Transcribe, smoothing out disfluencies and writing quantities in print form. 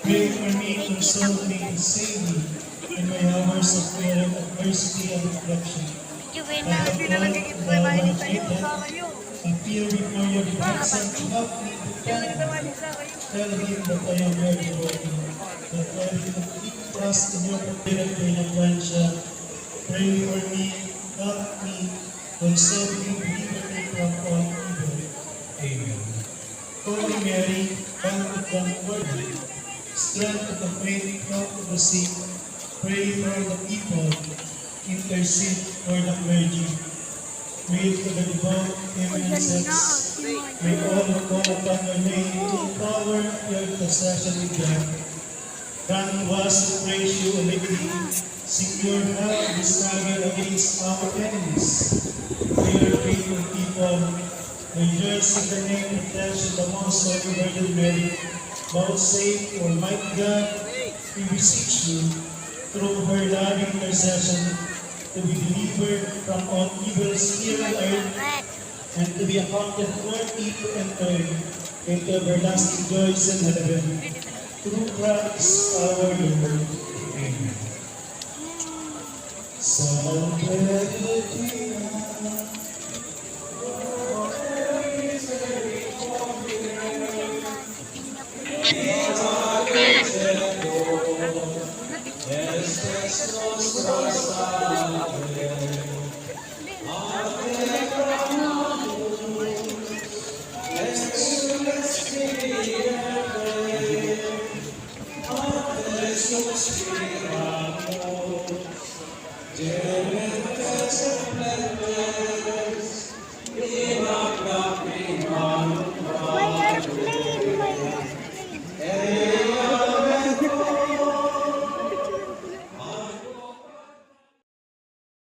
Pray for me, console me, and save me in my hours of fear and adversity and affliction. I have called, thou art written. Appear before your grandson, help me to come. Tell him that I am very broken, that I will complete trust in your prepared benevolencia. Pray for me, help me, console me, deliver me from all evil. Amen. Holy Mary, Mother of the Word, strength of the faith, help of the sick, pray for the people, intercede for the clergy, pray for the devout eminences, may all who call upon your name empower your intercession with God. Grant to us who praise you and live, secure help in this struggle against our enemies. May your faithful people rejoice in the name and protection of the most holy Virgin Mary. Vouchsafe, Almighty God, we beseech you, through her loving intercession, to be delivered from all evils here on earth, and to be accounted worthy to enter into everlasting joys in heaven. Through Christ our Lord. Amen. Salve Regina,